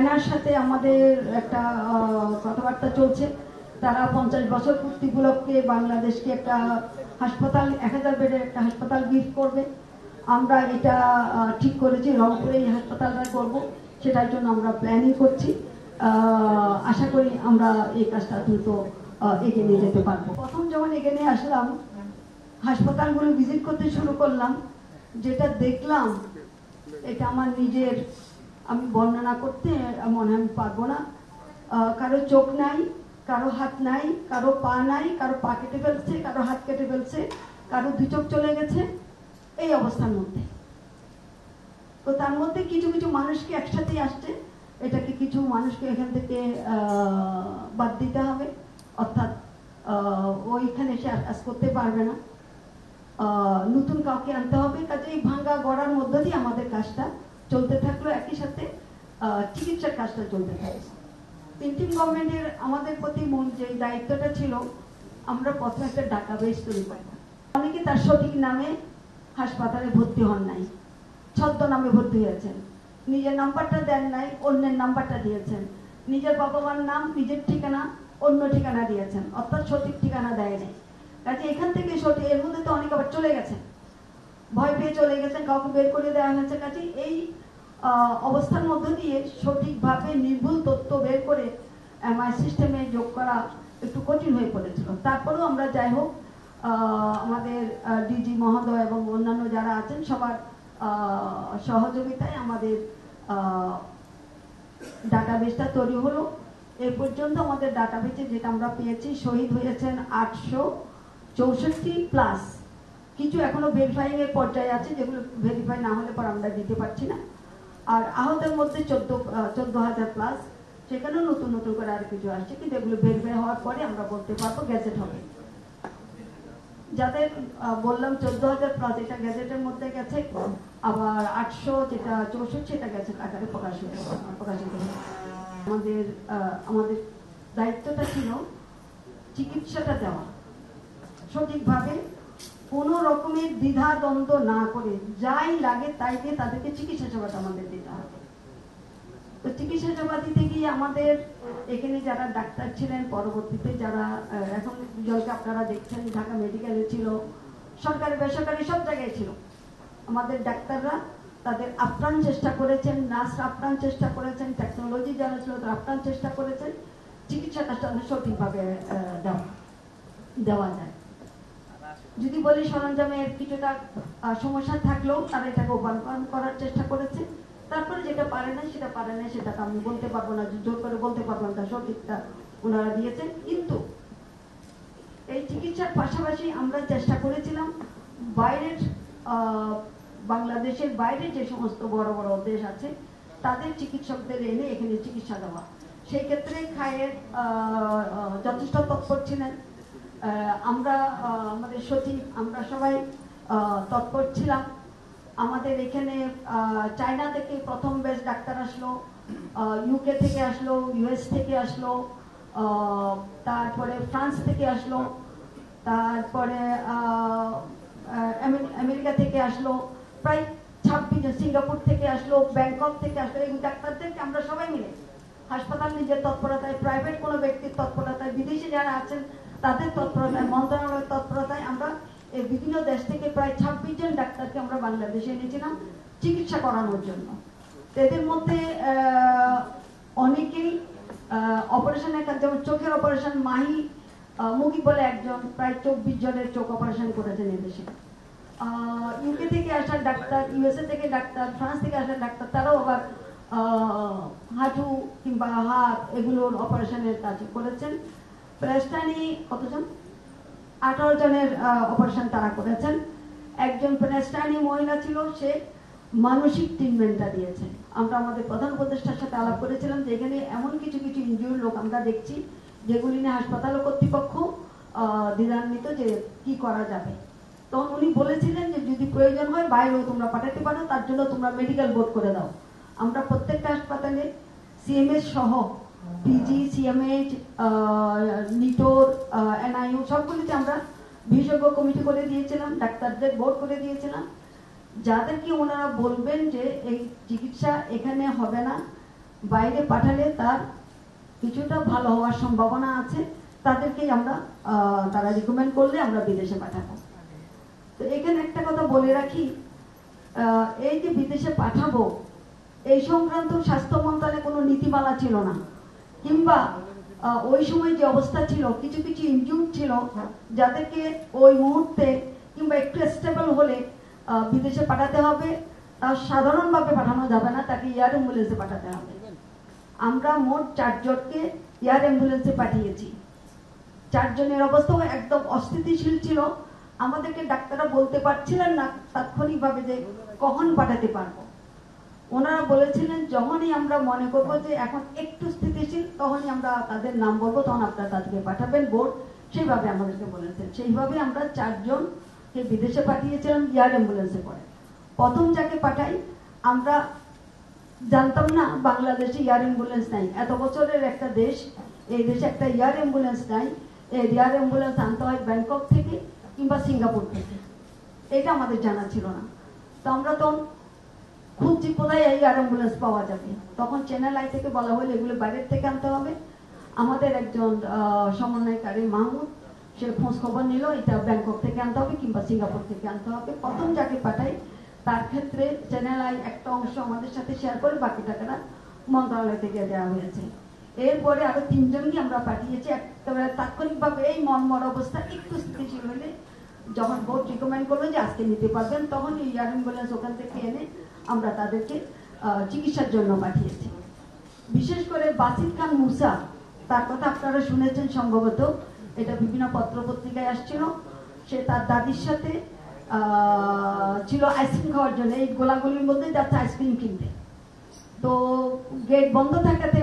চায়নার সাথে আমাদের একটা কথাবার্তা চলছে। তারা 50 বছর পূর্তি উপলক্ষে বাংলাদেশকে একটা হাসপাতাল 1000 বেডের একটা হাসপাতাল গিফট করবে। আমরা এটা ঠিক করেছি, রংপুরে এই হাসপাতালটা করব, সেটার জন্য আমরা প্ল্যানিং করছি। আশা করি আমরা এই কাজটা দ্রুত এগিয়ে নিয়ে যেতে পারবো। প্রথম যখন এখানে আসলাম, হাসপাতালগুলো ভিজিট করতে শুরু করলাম, যেটা দেখলাম এটা আমার নিজের, আমি বর্ণনা করতে মনে আমি পারবো না। কারো চোখ নাই, কারো হাত নাই, কারো পা নাই, কারো পা কেটে ফেলছে, কারো হাত কেটে ফেলছে, কারো দুই চোখ চলে গেছে, এই অবস্থার মধ্যে। তো তার মধ্যে কিছু কিছু মানুষকে একসাথে আসছে, এটাকে কিছু মানুষকে এখান থেকে বাদ দিতে হবে, অর্থাৎ ওইখানে সে কাজ করতে পারবে না, নতুন কাউকে আনতে হবে। কাজে এই ভাঙ্গা গড়ার মধ্য দিয়ে আমাদের কাজটা চলতে থাকলো, একই সাথে চিকিৎসার কাজটা চলতে থাকলো। ইন্টিম গভর্নমেন্টের আমাদের প্রতি মূল যে দায়িত্বটা ছিল, আমরা প্রথমে একটা ডাটাবেস তৈরি করব। অনেকে তার সঠিক নামে হাসপাতালে ভর্তি হন নাই, ছদ্মনামে ভর্তি হয়েছেন, নিজের নাম্বারটা দেন নাই, অন্যের নাম্বারটা দিয়েছেন, নিজের বাবা মার নাম, নিজের ঠিকানা অন্য ঠিকানা দিয়েছেন, অর্থাৎ সঠিক ঠিকানা দেয় নাই। কাজে এখান থেকে সঠিক, এর মধ্যে তো অনেক আবার চলে গেছেন, ভয় পেয়ে চলে গেছেন, কাউকে বের করে দেওয়া হয়েছে। কাজে এই অবস্থার মধ্য দিয়ে সঠিকভাবে নির্ভুল তথ্য বের করে এমআই সিস্টেমে যোগ করা একটু কঠিন হয়ে পড়েছিল। তারপরেও আমরা যাই হোক, আমাদের ডিজি মহোদয় এবং অন্যান্য যারা আছেন সবার সহযোগিতায় আমাদের ডাটাবেসটা তৈরি হলো। এ পর্যন্ত আমাদের ডাটাবেসে যেটা আমরা পেয়েছি, শহীদ হয়েছেন 864 প্লাস, কিছু এখনো ভেরিফাইং এর পর্যায়ে আছে, যেগুলো ভেরিফাই না হলে পর আমরা দিতে পারছি না। আর আহতের মধ্যে 14,000 প্লাস, সেখানেও নতুন নতুন করে আর কিছু আসছে, কিন্তু এগুলো ভেরিফাই হওয়ার পরে আমরা বলতে পারবো, গ্যাজেট হবে। যাদের বললাম 14,000 প্লাস, এটা গ্যাজেটের মধ্যে গেছে, আবার 864 এটা গ্যাজেট আকারে প্রকাশিত হয়েছে। আমাদের দায়িত্বটা ছিল চিকিৎসাটা দেওয়া সঠিকভাবে, কোনো রকমের দ্বিধা দ্বন্দ্ব না করে, যাই লাগে তাই দিয়ে তাদেরকে চিকিৎসা সেবাটা আমাদের দিতে হবে। তো চিকিৎসা সেবা দিতে গিয়ে আমাদের এখানে যারা ডাক্তার ছিলেন, পরবর্তীতে যারা এখন দুজনকে আপনারা দেখছেন, ঢাকা মেডিকেলে ছিল, সরকারি বেসরকারি সব জায়গায় ছিল, আমাদের ডাক্তাররা তাদের আপ্রাণ চেষ্টা করেছেন, নার্সরা আপ্রাণ চেষ্টা করেছেন, টেকনোলজি যারা ছিল তারা আপ্রাণ চেষ্টা করেছেন চিকিৎসাটা সঠিকভাবে দেওয়া যায়। যদি বলি সরঞ্জামের কিছুটা সমস্যা থাকলেও তারা এটাকে ওভারকাম করার চেষ্টা করেছে। তারপরে যেটা পারে না সেটা পারে না, সেটা আমি বলতে পারবো না, জোর করে বলতে পারবো না, সঠিকটা ওনারা দিয়েছেন। কিন্তু এই চিকিৎসার পাশাপাশি আমরা চেষ্টা করেছিলাম বাইরের, বাংলাদেশের বাইরে যে সমস্ত বড় বড় দেশ আছে তাদের চিকিৎসকদের এনে এখানে চিকিৎসা দেওয়া। সেই ক্ষেত্রে খায়ের যথেষ্ট তৎপর ছিলেন, আমরা আমাদের সচিব, আমরা সবাই তৎপর ছিলাম। আমাদের এখানে চায়না থেকে প্রথম বেশ ডাক্তার আসলো, ইউকে থেকে আসলো, ইউএস থেকে আসলো, তারপরে ফ্রান্স থেকে আসলো, তারপরে আমেরিকা থেকে আসলো, প্রায় 26, সিঙ্গাপুর থেকে আসলো, ব্যাংকক থেকে আসলো। এই ডাক্তারদেরকে আমরা সবাই মিলে হাসপাতাল নিজের তৎপরতায়, প্রাইভেট কোনো ব্যক্তির তৎপরতায়, বিদেশি যারা আছেন তাদের তৎপরতায়, মন্ত্রণালয়ের তৎপরতায় আমরা এই বিভিন্ন দেশ থেকে প্রায় 26 জন ডাক্তারকে আমরা বাংলাদেশে এনেছিলাম চিকিৎসা করানোর জন্য। এদের মধ্যে অনেকেই অপারেশনের কাজ, যেমন চোখের অপারেশন, মাহি মুগি বলে একজন প্রায় 24 জনের চোখ অপারেশন করেছেন এদেশে। ইউকে থেকে আসা ডাক্তার, ইউএসএ থেকে ডাক্তার, ফ্রান্স থেকে আসা ডাক্তার, তারাও আবার হাঁটু কিংবা হাত এগুলোর অপারেশনের কাজ করেছেন। প্রেস্টানি কতজন, 18 জনের অপারেশন তারা করেছেন। একজন প্রেস্টানি মহিলা ছিল, সে মানসিক ট্রিটমেন্টটা দিয়েছেন। আমরা আমাদের প্রধান উপদেষ্টার সাথে আলাপ করেছিলাম যে এখানে এমন কিছু কিছু ইনজিওর লোক আমরা দেখছি যেগুলি নিয়ে হাসপাতাল কর্তৃপক্ষ দ্বিধান্বিত যে কি করা যাবে। তখন উনি বলেছিলেন যে যদি প্রয়োজন হয় বাইরেও তোমরা পাঠাতে পারো, তার জন্য তোমরা মেডিকেল বোর্ড করে দাও। আমরা প্রত্যেকটা হাসপাতালে সিএমএস সহ পিজি, সিএমএইচ, নিটোর, এনআইইউ সবগুলিতে আমরা বিশেষজ্ঞ কমিটি করে দিয়েছিলাম, ডাক্তারদের বোর্ড করে দিয়েছিলাম, যাদেরকে ওনারা বলবেন যে এই চিকিৎসা এখানে হবে না, বাইরে পাঠালে তার কিছুটা ভালো হওয়ার সম্ভাবনা আছে, তাদেরকেই আমরা তারা রিকমেন্ড করলে আমরা বিদেশে পাঠাবো। তো এখানে একটা কথা বলে রাখি, এই যে বিদেশে পাঠাবো এই সংক্রান্ত স্বাস্থ্য মন্ত্রণালয়ে কোনো নীতিমালা ছিল না, কিংবা ওই সময় যে অবস্থা ছিল, কিছু কিছু ইনজিউর ছিল যাদেরকে ওই মুহূর্তে কিংবা একটু স্টেবল হলে বিদেশে পাঠাতে হবে, সাধারণভাবে পাঠানো যাবে না, তাকে এয়ার অ্যাম্বুলেন্সে পাঠাতে হবে। আমরা মোট 4 জনকে এয়ার অ্যাম্বুলেন্সে পাঠিয়েছি। 4 জনের অবস্থাও একদম অস্থিতিশীল ছিল। আমাদেরকে ডাক্তাররা বলতে পারছিলেন না তাৎক্ষণিকভাবে যে কখন পাঠাতে পারবো। ওনারা বলেছিলেন যখনই আমরা মনে করবো যে এখন একটু স্থিতিশীল তখনই আমরা তাদের নাম বলবো, তখন আপনারা তাদেরকে পাঠাবেন। বোর্ড সেইভাবে আমাদেরকে বলেছেন। সেইভাবে আমরা 4 জনকে বিদেশে পাঠিয়েছিলাম এয়ার অ্যাম্বুলেন্সে করে। প্রথম যাকে পাঠাই, আমরা জানতাম না বাংলাদেশে এয়ার অ্যাম্বুলেন্স নাই। এত বছরের একটা দেশ, এই দেশে একটা এয়ার অ্যাম্বুলেন্স নাই। এই এয়ার অ্যাম্বুলেন্স আনতে হয় ব্যাংকক থেকে কিংবা সিঙ্গাপুর থেকে, এটা আমাদের জানা ছিল না। তো আমরা তখন খুঁজছি কোথায় এই এয়ার অ্যাম্বুলেন্স পাওয়া যাবে। তখন চ্যানেল আই থেকে বলা হলো এগুলো বাইরের থেকে আনতে হবে। আমাদের একজন সমন্বয়কারী মাহমুদ, সে খোঁজ খবর নিল এটা ব্যাংকক থেকে আনতে হবে কিংবা সিঙ্গাপুর থেকে আনতে হবে। প্রথম যাকে পাঠাই তার ক্ষেত্রে চ্যানেল আই একটা অংশ আমাদের সাথে শেয়ার করে বাকি টাকাটা মন্ত্রণালয় থেকে দেওয়া হয়েছে। এরপরে আরো 3 জনকে আমরা পাঠিয়েছি একেবারে তাৎক্ষণিকভাবে। এই মর্মর অবস্থা একটু স্থিতিশীল হলে, যখন বোর্ড রিকমেন্ড করলো যে আজকে নিতে পারবেন, তখন এই এয়ার অ্যাম্বুলেন্স ওখান থেকে এনে আমরা তাদেরকে চিকিৎসার জন্য পাঠিয়েছি। বিশেষ করে বাসিত খান মুসা, তার কথা আপনারা শুনেছেন সম্ভবত, এটা বিভিন্ন পত্র পত্রিকায় আসছিল। সে তার দাদির সাথে ছিল আইসক্রিম খাওয়ার জন্য, এই গোলাগুলির মধ্যে যাচ্ছে আইসক্রিম কিনতে। তো গেট বন্ধ থাকাতে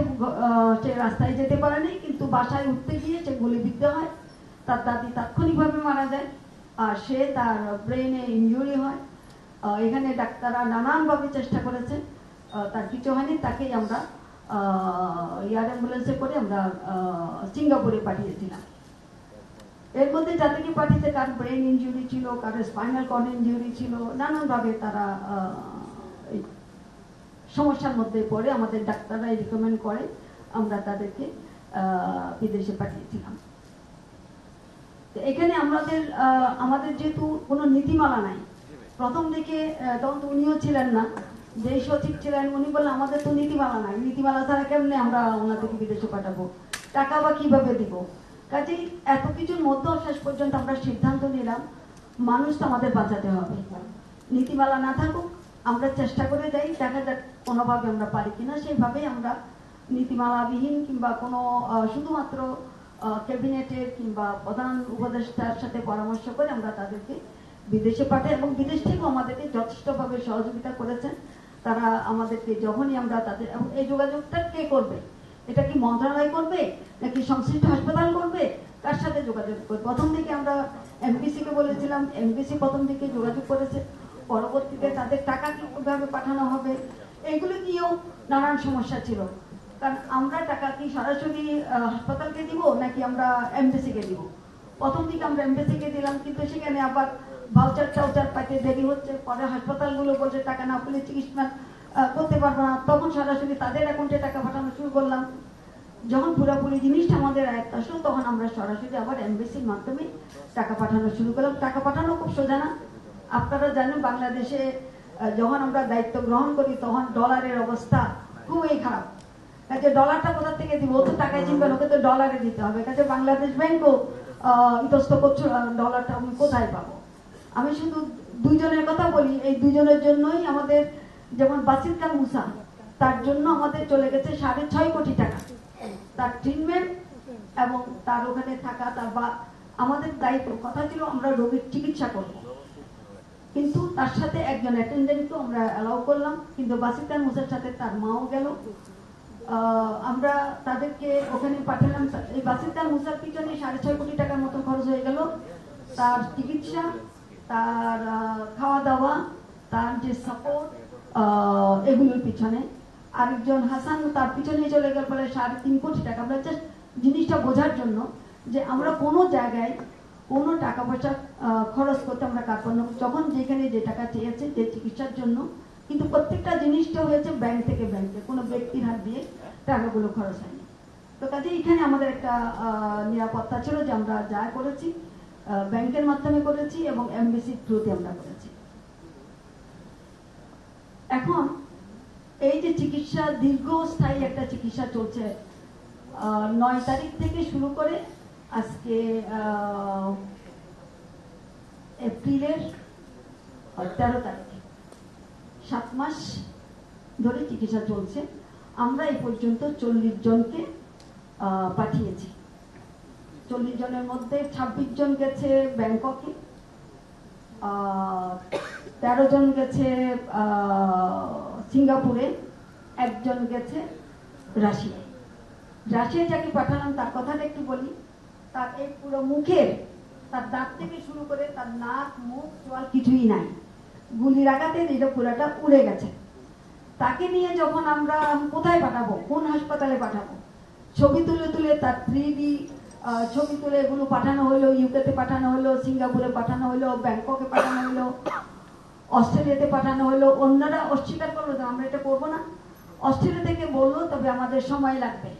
সে রাস্তায় যেতে পারেনি, কিন্তু বাসায় উঠতে গিয়ে সে গুলিবিদ্ধ হয়। তার দাদি তাৎক্ষণিকভাবে মারা যায়, আর সে তার ব্রেনে ইনজুরি হয়। এখানে ডাক্তাররা নানানভাবে চেষ্টা করেছে, তার কিছু হয়নি। তাকেই আমরা এয়ার অ্যাম্বুলেন্সে করে আমরা সিঙ্গাপুরে পাঠিয়েছিলাম। এর মধ্যে যাদেরকে পাঠিয়েছে কার ব্রেন ইনজুরি ছিল, কার স্পাইনাল কর্ড ইনজুরি ছিল, নানানভাবে তারা সমস্যার মধ্যে পড়ে আমাদের ডাক্তাররা রিকমেন্ড করে আমরা তাদেরকে বিদেশে পাঠিয়েছিলাম। এখানে আমাদের যেহেতু কোনো নীতিমালা নাই, প্রথম দিকে তখন তো উনিও ছিলেন না, যেই সচিব ছিলেন উনি বললেন আমাদের তো নীতিমালা নাই, নীতিমালা ছাড়া কেমনে আমরা ওনাদেরকে বিদেশে পাঠাবো, টাকা বা কিভাবে দিব। কাজেই এত কিছুর মধ্যেও শেষ পর্যন্ত আমরা সিদ্ধান্ত নিলাম মানুষ তো আমাদের বাঁচাতে হবে, নীতিমালা না থাকুক আমরা চেষ্টা করে যাই, দেখা যাক কোনোভাবে আমরা পারি কিনা। সেইভাবেই আমরা নীতিমালাবিহীন কিংবা কোনো শুধুমাত্র ক্যাবিনেটের কিংবা প্রধান উপদেষ্টার সাথে পরামর্শ করে আমরা তাদেরকে বিদেশে পাঠাই, এবং বিদেশ থেকেও আমাদেরকে যথেষ্টভাবে সহযোগিতা করেছেন তারা আমাদেরকে। যখনই আমরা তাদের, এবং এই যোগাযোগটা কে করবে, এটা কি মন্ত্রণালয় করবে নাকি সংশ্লিষ্ট হাসপাতাল করবে, কার সাথে যোগাযোগ করবে? প্রথম দিকে আমরা এমপিসিকে বলেছিলাম, এমপিসি প্রথম দিকে যোগাযোগ করেছে, পরবর্তীতে তাদের টাকা কিভাবে পাঠানো হবে এগুলো নিয়েও নানান সমস্যা ছিল। কারণ আমরা টাকা কি সরাসরি হাসপাতালকে দিব নাকি আমরা এমপিসিকে দিব? প্রথম দিকে আমরা এমপিসিকে দিলাম, কিন্তু সেখানে আবার ভাউচার পাইতে দেরি হচ্ছে। পরে হাসপাতালগুলো বলছে টাকা না পেলে চিকিৎসা করতে পারবো না, তখন সরাসরি তাদের অ্যাকাউন্টে টাকা পাঠানো শুরু করলাম। যখন পুরোপুরি জিনিসটা আমাদের আয়ত্ত আসলো তখন আমরা সরাসরি আবার এমবিসির মাধ্যমে টাকা পাঠানো শুরু করলাম। টাকা পাঠানো খুব সোজা না, আপনারা জানেন বাংলাদেশে যখন আমরা দায়িত্ব গ্রহণ করি তখন ডলারের অবস্থা খুবই খারাপ। কাজে ডলারটা কোথা থেকে দিব, ও তো টাকায় চিনবেন, ওকে তো ডলারে দিতে হবে। কাজে বাংলাদেশ ব্যাংকও ইতস্ত করছে ডলারটা আমি কোথায় পাবো। আমি শুধু 2 জনের কথা বলি, এই 2 জনের জন্যই আমাদের, যেমন বাসিত খান মুসা, তার জন্য আমাদের চলে গেছে 6.5 কোটি টাকা, তার ট্রিটমেন্ট এবং তার ওখানে থাকা, তার বা আমাদের দায়িত্ব কথা ছিল আমরা রোগীর চিকিৎসা করব, কিন্তু তার সাথে একজন অ্যাটেন্ডেন্টকেও আমরা অ্যালাউ করলাম। কিন্তু বাসিত খান মুসার সাথে তার মাও গেল, আমরা তাদেরকে ওখানে পাঠালাম। এই বাসিত খান মুসার পিছনে 6.5 কোটি টাকার মতো খরচ হয়ে গেল, তার চিকিৎসা, তার খাওয়া দাওয়া, তার যে সাপোর্ট, এগুলোর পিছনে। আরেকজন হাসান তার পিছনে চলে গেল বলে 3.5 কোটি টাকা। আমরা জাস্ট জিনিসটা বোঝার জন্য যে আমরা কোনো জায়গায় কোনো টাকা পয়সা খরচ করতে আমরা কার্পণ্য, যখন যেখানে যে টাকা চেয়েছে যে চিকিৎসার জন্য কিন্তু প্রত্যেকটা জিনিসটা হয়েছে ব্যাংক থেকে ব্যাংকে, কোনো ব্যক্তির হাত দিয়ে টাকাগুলো খরচ হয়নি। তো কাজে এখানে আমাদের একটা নিরাপত্তা ছিল যে আমরা যা করেছি ব্যাংকের মাধ্যমে করেছি এবং এমবিসির থ্রুতে আমরা করেছি। এখন এই যে চিকিৎসা, দীর্ঘস্থায়ী একটা চিকিৎসা চলছে, 9 তারিখ থেকে শুরু করে আজকে এপ্রিলের 13 তারিখ, 7 মাস ধরে চিকিৎসা চলছে। আমরা এই পর্যন্ত 40 জনকে পাঠিয়েছি। 40 জনের মধ্যে 26 জন গেছে ব্যাংককে, 13 জন গেছে সিঙ্গাপুরে, 1 জন গেছে রাশিয়ায়। রাশিয়ায় যাকে পাঠালাম তার কথাটা একটু বলি। তার এই পুরো মুখের, তার দাঁত থেকে শুরু করে তার নাক, মুখ, চোয়াল কিছুই নাই, গুলির আঘাতে এটা পুরাটা উড়ে গেছে। তাকে নিয়ে যখন আমরা কোথায় পাঠাবো, কোন হাসপাতালে পাঠাবো, ছবি তুলে তুলে তার 3D ছবি তুলে এগুলো পাঠানো হলো, ইউকেতে পাঠানো হলো, সিঙ্গাপুরে পাঠানো হলো, ব্যাংককে পাঠানো হলো, অস্ট্রেলিয়াতে পাঠানো হলো। অন্যরা অস্বীকার করলো যে আমরা এটা করবো না। অস্ট্রেলিয়া থেকে বললো তবে আমাদের সময় লাগবে।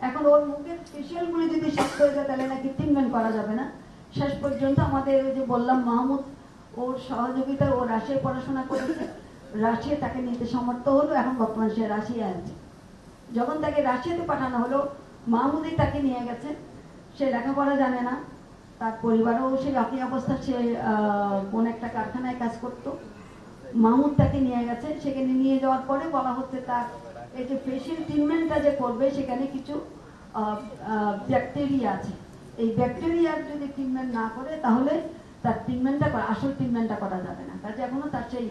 এখন ওর মুখের ফেশিয়ালগুলো যদি শেষ হয়ে যায় তাহলে নাকি ট্রিটমেন্ট করা যাবে না। শেষ পর্যন্ত আমাদের ওই যে বললাম মাহমুদ, ওর সহযোগিতা, ও রাশিয়ায় পড়াশোনা করেছে, রাশিয়া তাকে নিতে সমর্থ হলো। এখন বর্তমানে সে রাশিয়া আছে। যখন তাকে রাশিয়াতে পাঠানো হলো, মাহমুদই তাকে নিয়ে গেছে। সে লেখাপড়া জানে না, তার পরিবারও সেই একই অবস্থা। সে কোন একটা কারখানায় কাজ করত। মাহমুদ তাকে নিয়ে গেছে। সেখানে নিয়ে যাওয়ার পরে বলা হচ্ছে তার এই যে ফেশিয়াল ট্রিটমেন্টটা যে করবে সেখানে কিছু ব্যাকটেরিয়া আছে। এই ব্যাকটেরিয়ার যদি ট্রিটমেন্ট না করে তাহলে তার ট্রিটমেন্টটা, আসল ট্রিটমেন্টটা করা যাবে না। কাজে এখনো তার সেই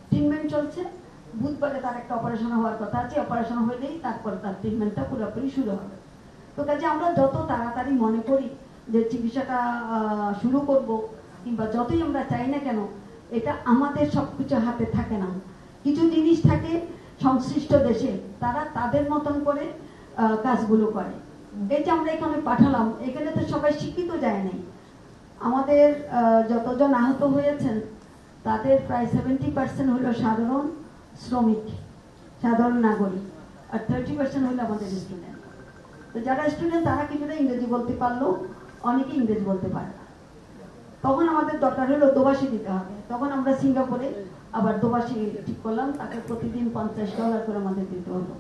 ট্রিটমেন্ট চলছে। বুধবারে তার একটা অপারেশন হওয়ার কথা আছে। অপারেশন হলেই তারপর তার ট্রিটমেন্টটা পুরোপুরি শুরু হবে। তো কাজে আমরা যত তাড়াতাড়ি মনে করি যে চিকিৎসাটা শুরু করব, কিংবা যতই আমরা চাই না কেন, এটা আমাদের সবকিছু হাতে থাকে না। কিছু জিনিস থাকে সংশ্লিষ্ট দেশে, তারা তাদের মতন করে কাজগুলো করে। এই যে আমরা এখানে পাঠালাম, এখানে তো সবাই শিক্ষিত যায় নাই। আমাদের যতজন আহত হয়েছেন তাদের প্রায় 70% হলো সাধারণ শ্রমিক, সাধারণ নাগরিক, আর 30% হলো আমাদের স্টুডেন্ট। তো যারা স্টুডেন্ট তারা কিছুটা ইংরেজি বলতে পারলো, অনেকে ইংরেজি বলতে পারে না। তখন আমাদের দরকার হলো দোভাষী দিতে হবে। তখন আমরা সিঙ্গাপুরে আবার দোভাষী ঠিক করলাম। তাকে প্রতিদিন $50 করে আমাদের দিতে হলো।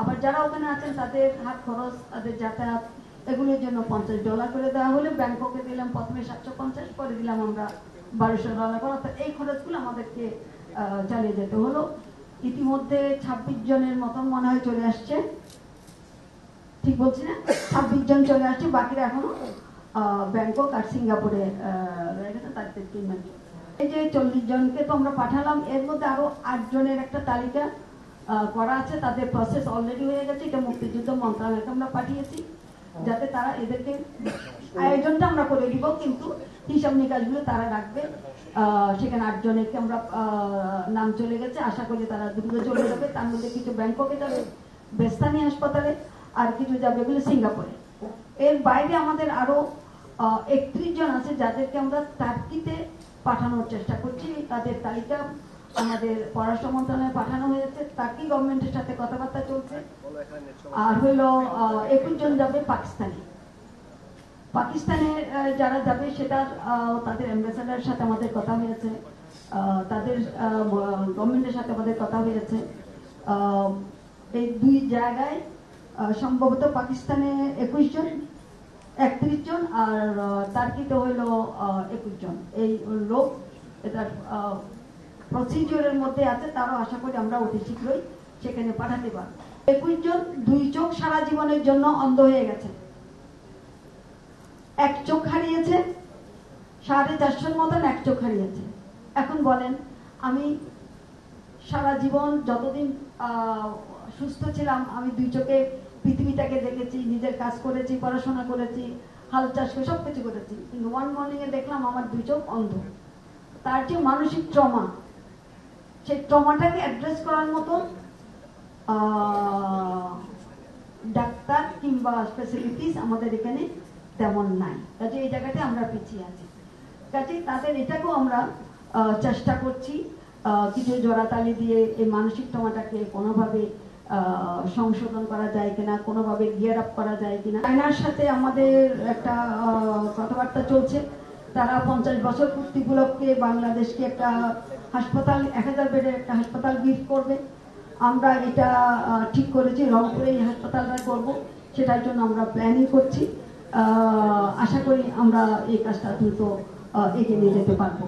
আবার যারা ওখানে আছেন তাদের হাত খরচ, তাদের যাতায়াত, এগুলোর জন্য $50 করে দেওয়া হলে ব্যাংককে দিলাম প্রথমে 750, পরে দিলাম আমরা $1200 করে। অর্থাৎ এই খরচগুলো আমাদেরকে চালিয়ে যেতে হলো। ইতিমধ্যে 26 জনের মতন মনে হয় চলে আসছে, ঠিক বলছি না? 26 জন চলে আসছে, বাকিরা এখনো ব্যাংকক আর সিঙ্গাপুরে রয়ে গেছে, তাদের ট্রিটমেন্ট। এই যে 40 জনকে তো আমরা পাঠালাম, এর মধ্যে আরো 8 জনের একটা তালিকা করা আছে। তাদের প্রসেস অলরেডি হয়ে গেছে। এটা মুক্তিযুদ্ধ মন্ত্রণালয়কে আমরা পাঠিয়েছি, যাতে তারা এদেরকে আয়োজনটা আমরা করে দিব, কিন্তু হিসাব নিকাশগুলো তারা রাখবে। সেখানে 8 জনেরকে আমরা নাম চলে গেছে। আশা করি তারা দ্রুত চলে যাবে। তার মধ্যে কিছু ব্যাংককে যাবে, বেস্তানি হাসপাতালে, আর কিছু যাবে এগুলো সিঙ্গাপুরে। এর বাইরে আমাদের আরো 31 জন আছে যাদেরকে আমরা টার্কিতে পাঠানোর চেষ্টা করছি। তাদের তালিকা আমাদের পররাষ্ট্র মন্ত্রণালয়ে পাঠানো হয়েছে। টার্কি গভর্নমেন্টের সাথে কথাবার্তা চলছে। আর হলো 21 জন যাবে পাকিস্তানে। পাকিস্তানে যারা যাবে সেটা তাদের অ্যাম্বাসেডারের সাথে আমাদের কথা হয়েছে, তাদের গভর্নমেন্টের সাথে আমাদের কথা হয়েছে। এই 2 জায়গায় সম্ভবত পাকিস্তানে 21 জন, 31 জন, আর টার্কিতে হইলো 21 জন। এই লোক এটার প্রসিডিওরের মধ্যে আছে। তারও আশা করি আমরা অতি শীঘ্রই সেখানে পাঠাতে পারবো। 21 জন 2 চোখ সারা জীবনের জন্য অন্ধ হয়ে গেছে, 1 চোখ হারিয়েছে, 450 মতন 1 চোখ হারিয়েছে। এখন বলেন, আমি সারা জীবন যতদিন সুস্থ ছিলাম আমি 2 চোখে পৃথিবীটাকে দেখেছি, নিজের কাজ করেছি, পড়াশোনা করেছি, হাল চাষ করে সবকিছু করেছি, কিন্তু ওয়ান মর্নিং এ দেখলাম আমার 2 চোখ অন্ধ। তার যে মানসিক ট্রমা, সেই ট্রমাটাকে অ্যাড্রেস করার মতো ডাক্তার কিংবা ফ্যাসিলিটিস আমাদের এখানে তেমন নাই। কাজে এই জায়গাতে আমরা পিছিয়ে আছি। কাজে তাদের এটাকেও আমরা চেষ্টা করছি কিছু জোড়াতালি দিয়ে এই মানসিক ট্রমাটাকে কোনোভাবে সংশোধন করা যায় কিনা, কোনোভাবে গিয়ার আপ করা যায় কিনা। চায়নার সাথে আমাদের একটা কথাবার্তা চলছে। তারা 50 বছর পূর্তি উপলক্ষে বাংলাদেশকে একটা হাসপাতাল, 1000 বেডের একটা হাসপাতাল গিফট করবে। আমরা এটা ঠিক করেছি, রংপুরে এই হাসপাতালটা করব, সেটার জন্য আমরা প্ল্যানিং করছি। আশা করি আমরা এই কাজটা দ্রুত এগিয়ে নিয়ে যেতে পারবো।